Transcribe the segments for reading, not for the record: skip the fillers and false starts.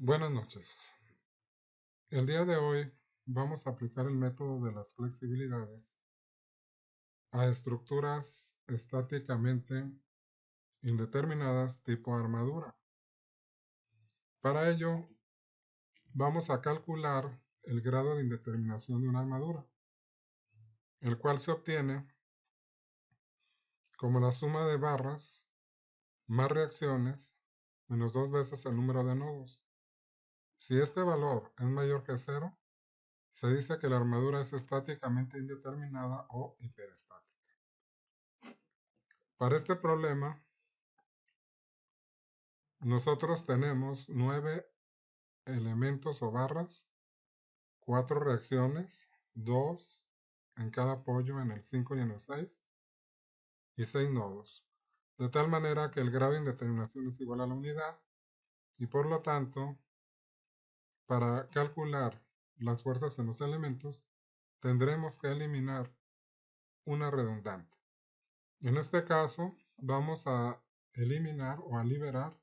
Buenas noches. El día de hoy vamos a aplicar el método de las flexibilidades a estructuras estáticamente indeterminadas tipo armadura. Para ello, vamos a calcular el grado de indeterminación de una armadura, el cual se obtiene como la suma de barras más reacciones menos 2 veces el número de nodos. Si este valor es mayor que 0, se dice que la armadura es estáticamente indeterminada o hiperestática. Para este problema, nosotros tenemos 9 elementos o barras, 4 reacciones, 2 en cada apoyo en el 5 y en el 6, y 6 nodos. De tal manera que el grado de indeterminación es igual a la unidad, y por lo tanto, para calcular las fuerzas en los elementos, tendremos que eliminar una redundante. En este caso, vamos a eliminar o a liberar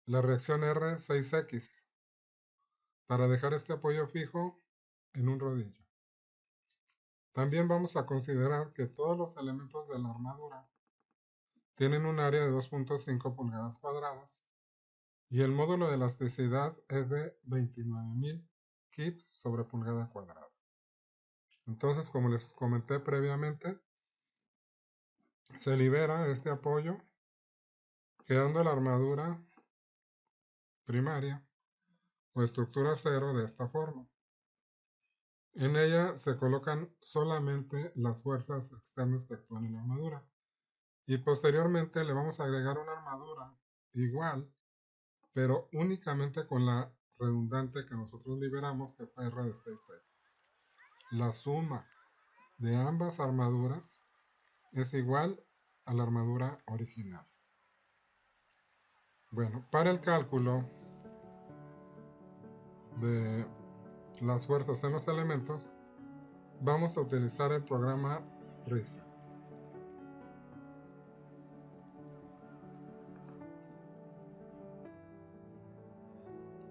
la reacción R6X para dejar este apoyo fijo en un rodillo. También vamos a considerar que todos los elementos de la armadura tienen un área de 2.5 pulgadas cuadradas y el módulo de elasticidad es de 29.000 kips sobre pulgada cuadrada. Entonces, como les comenté previamente, se libera este apoyo, quedando la armadura primaria o estructura cero de esta forma. En ella se colocan solamente las fuerzas externas que actúan en la armadura. Y posteriormente le vamos a agregar una armadura igual, pero únicamente con la redundante que nosotros liberamos, que fue R de 6X. La suma de ambas armaduras es igual a la armadura original. Bueno, para el cálculo de las fuerzas en los elementos, vamos a utilizar el programa RISA.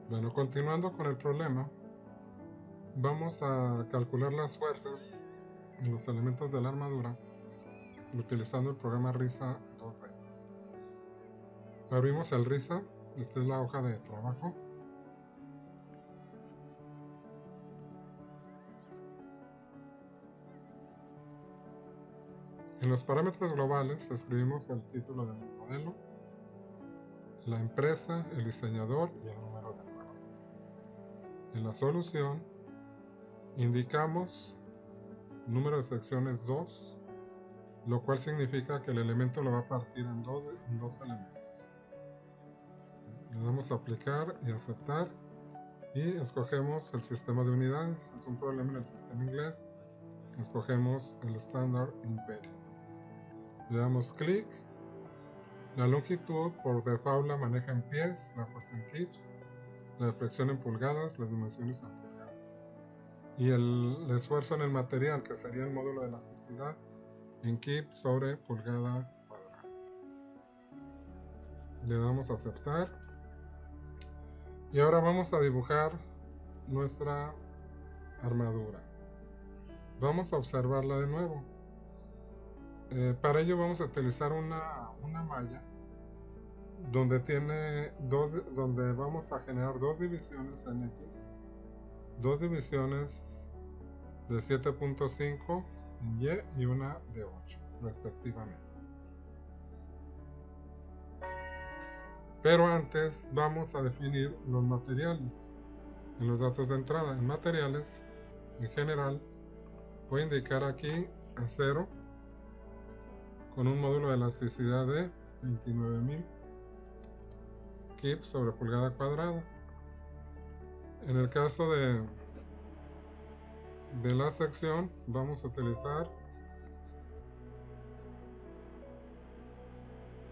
Bueno, continuando con el problema, vamos a calcular las fuerzas en los elementos de la armadura utilizando el programa RISA 2D. Abrimos el RISA, esta es la hoja de trabajo. En los parámetros globales escribimos el título del modelo, la empresa, el diseñador y el número de trabajo. En la solución indicamos número de secciones 2, lo cual significa que el elemento lo va a partir en dos elementos. Le damos a aplicar y aceptar y escogemos el sistema de unidades. Es un problema en el sistema inglés. Escogemos el estándar Imperial. Le damos clic. La longitud por default la maneja en pies, la fuerza en kips, la deflexión en pulgadas, las dimensiones en pulgadas. Y el esfuerzo en el material, que sería el módulo de elasticidad, en kips sobre pulgada cuadrada. Le damos a aceptar. Y ahora vamos a dibujar nuestra armadura. Vamos a observarla de nuevo. Para ello vamos a utilizar una malla donde vamos a generar dos divisiones en X, dos divisiones de 7.5 en Y y una de 8 respectivamente. Pero antes vamos a definir los materiales. En los datos de entrada, en materiales, en general, voy a indicar aquí acero con un módulo de elasticidad de 29.000 kips sobre pulgada cuadrada. En el caso de la sección vamos a utilizar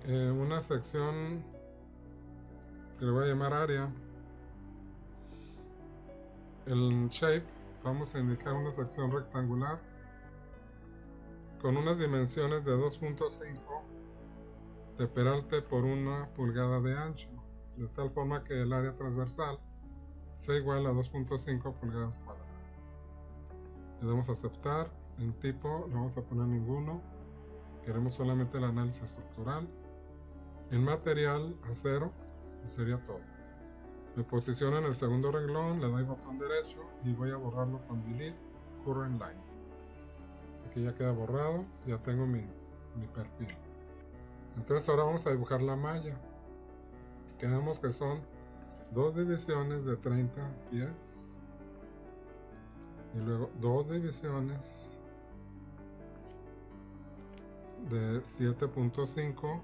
una sección que le voy a llamar área. El shape vamos a indicar una sección rectangular con unas dimensiones de 2.5 de peralte por 1 pulgada de ancho. de tal forma que el área transversal sea igual a 2.5 pulgadas cuadradas. Le damos a aceptar. En tipo le vamos a poner ninguno, queremos solamente el análisis estructural. En material, acero, sería todo. Me posiciono en el segundo renglón, le doy botón derecho y voy a borrarlo con Delete Current Line. Aquí ya queda borrado, ya tengo mi perfil. Entonces ahora vamos a dibujar la malla. Quedamos que son 2 divisiones de 30 pies y luego 2 divisiones de 7.5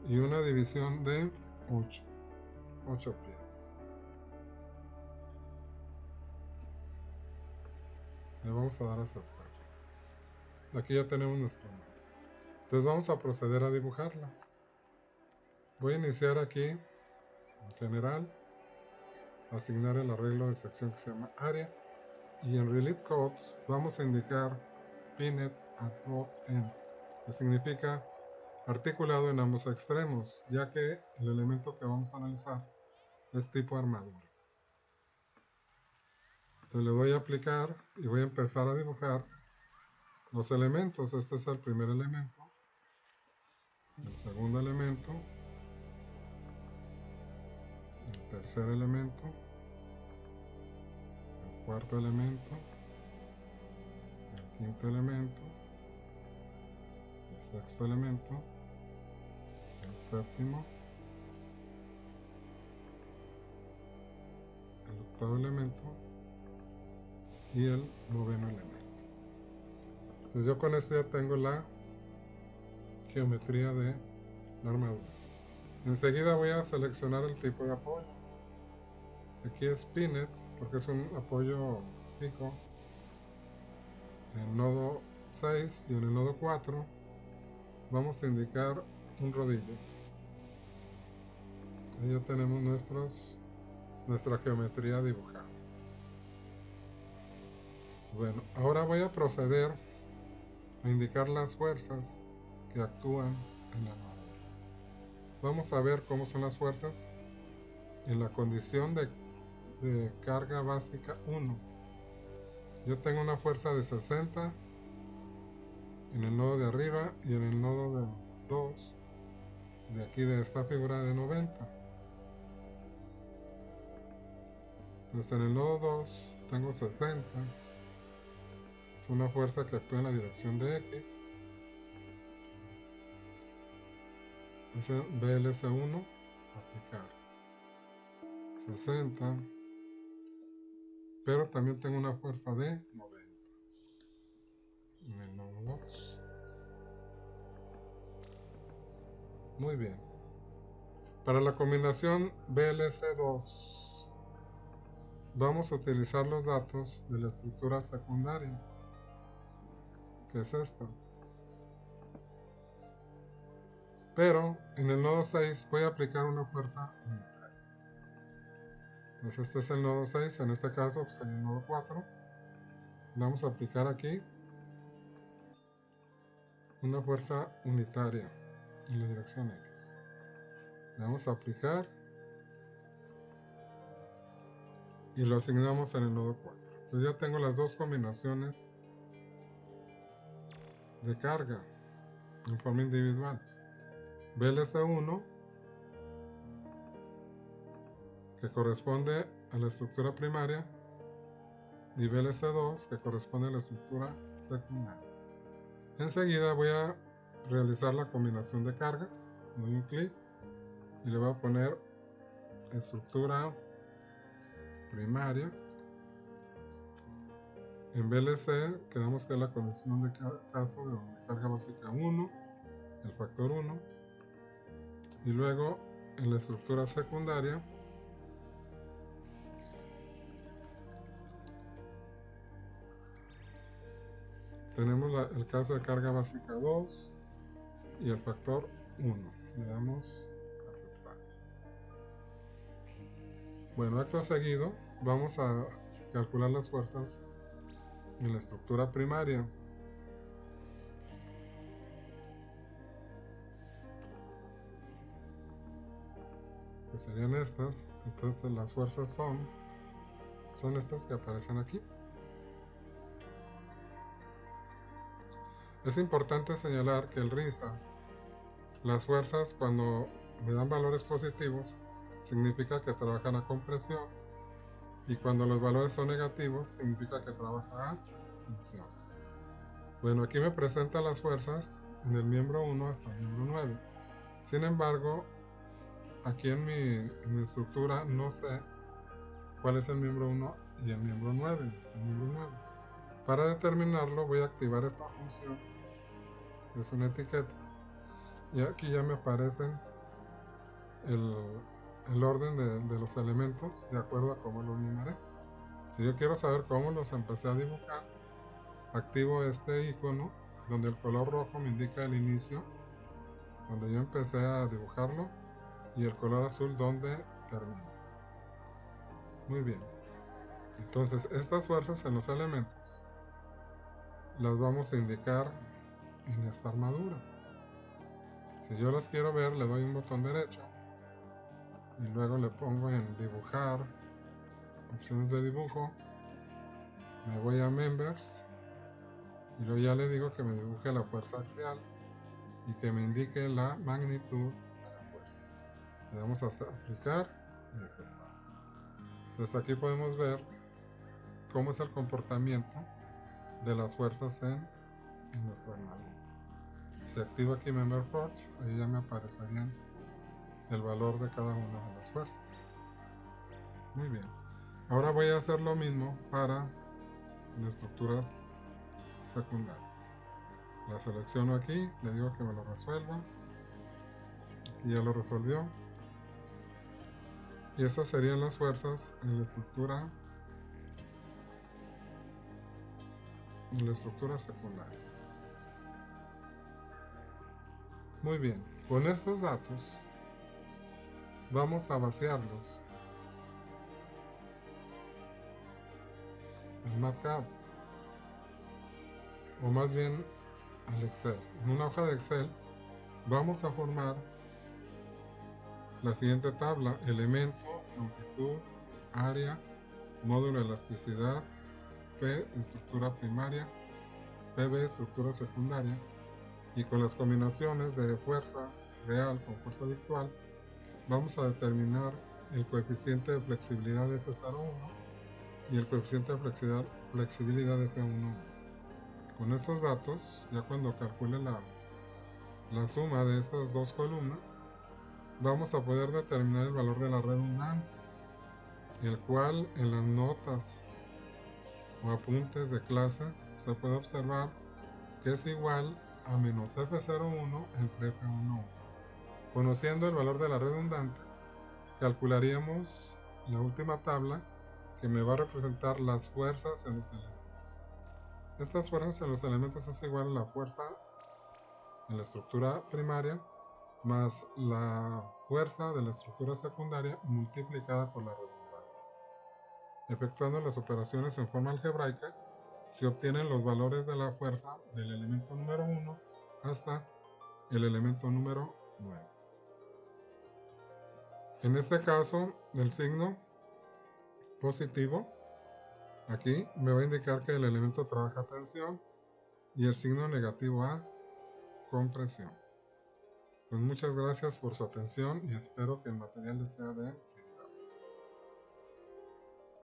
y una división de 8 pies. Le vamos a dar a aceptar. Aquí ya tenemos nuestra malla. Entonces vamos a proceder a dibujarla. Voy a iniciar aquí en general, asignar el arreglo de sección que se llama área, y en Relate Codes vamos a indicar Pinned at both ends, que significa articulado en ambos extremos, ya que el elemento que vamos a analizar es tipo armadura. Entonces le voy a aplicar y voy a empezar a dibujar los elementos. Este es el primer elemento, el segundo elemento, el tercer elemento, el cuarto elemento, el quinto elemento, el sexto elemento, el séptimo, el octavo elemento y el noveno elemento. Entonces yo con esto ya tengo la geometría de la armadura. Enseguida voy a seleccionar el tipo de apoyo. Aquí es Pinned porque es un apoyo fijo. En el nodo 6 y en el nodo 4 vamos a indicar un rodillo. Ahí ya tenemos nuestra geometría dibujada. Bueno, ahora voy a proceder a indicar las fuerzas que actúan en la armadura. Vamos a ver cómo son las fuerzas en la condición de carga básica 1. Yo tengo una fuerza de 60 en el nodo de arriba y en el nodo de 2 de aquí de esta figura de 90. Entonces en el nodo 2 tengo 60. Es una fuerza que actúa en la dirección de X. Es BLS1, aplicar 60, pero también tengo una fuerza de 90 en el nodo 2. Muy bien. Para la combinación BLC2 vamos a utilizar los datos de la estructura secundaria, que es esta. Pero en el nodo 6 voy a aplicar una fuerza unitaria. Entonces este es el nodo 6, en este caso pues en el nodo 4 vamos a aplicar aquí una fuerza unitaria en la dirección X. Le vamos a aplicar y lo asignamos en el nodo 4. Entonces ya tengo las dos combinaciones de carga en forma individual. BLC1, que corresponde a la estructura primaria, y BLC2, que corresponde a la estructura secundaria. Enseguida voy a realizar la combinación de cargas. Doy un clic y le voy a poner estructura primaria. En BLC quedamos que es la condición de caso de carga básica 1, el factor 1. Y luego en la estructura secundaria tenemos el caso de carga básica 2 y el factor 1. Le damos a aceptar. Bueno, acto seguido vamos a calcular las fuerzas en la estructura primaria. que serían estas. Entonces las fuerzas son estas que aparecen aquí. Es importante señalar que el RISA, las fuerzas cuando me dan valores positivos, significa que trabajan a compresión, y cuando los valores son negativos, significa que trabaja a tensión. Bueno, aquí me presenta las fuerzas en el miembro 1 hasta el miembro 9. Sin embargo, aquí en mi estructura no sé cuál es el miembro 1 y el miembro 9. Es el miembro 9. Para determinarlo voy a activar esta función, es una etiqueta, y aquí ya me aparecen el orden de los elementos de acuerdo a cómo los numeré. Si yo quiero saber cómo los empecé a dibujar, activo este icono donde el color rojo me indica el inicio, donde yo empecé a dibujarlo, y el color azul donde termina. Muy bien. Entonces estas fuerzas en los elementos las vamos a indicar en esta armadura. Si yo las quiero ver, le doy un botón derecho y luego le pongo en dibujar, opciones de dibujo, me voy a members y luego ya le digo que me dibuje la fuerza axial y que me indique la magnitud de la fuerza. Le damos a aplicar y aceptar. Entonces aquí podemos ver cómo es el comportamiento de las fuerzas en nuestra armadura. Si activo aquí Member Force, ahí ya me aparecerían el valor de cada una de las fuerzas. Muy bien. Ahora voy a hacer lo mismo para las estructuras secundarias. La selecciono aquí, le digo que me lo resuelva. Aquí ya lo resolvió. Y estas serían las fuerzas en la estructura secundaria. Muy bien, con estos datos vamos a vaciarlos en MATLAB, o más bien al Excel. En una hoja de Excel vamos a formar la siguiente tabla: elemento, longitud, área, módulo de elasticidad, P, estructura primaria, PB, estructura secundaria, y con las combinaciones de fuerza real con fuerza virtual vamos a determinar el coeficiente de flexibilidad de F01 y el coeficiente de flexibilidad de F11. Con estos datos, ya cuando calcule la suma de estas dos columnas, vamos a poder determinar el valor de la redundancia, el cual en las notas o apuntes de clase se puede observar que es igual a menos F01 entre F11. Conociendo el valor de la redundante, calcularíamos la última tabla que me va a representar las fuerzas en los elementos. Estas fuerzas en los elementos es igual a la fuerza en la estructura primaria más la fuerza de la estructura secundaria multiplicada por la redundante. Efectuando las operaciones en forma algebraica, se obtienen los valores de la fuerza del elemento número 1 hasta el elemento número 9. En este caso, el signo positivo aquí me va a indicar que el elemento trabaja a tensión y el signo negativo a compresión. Pues muchas gracias por su atención y espero que el material les sea de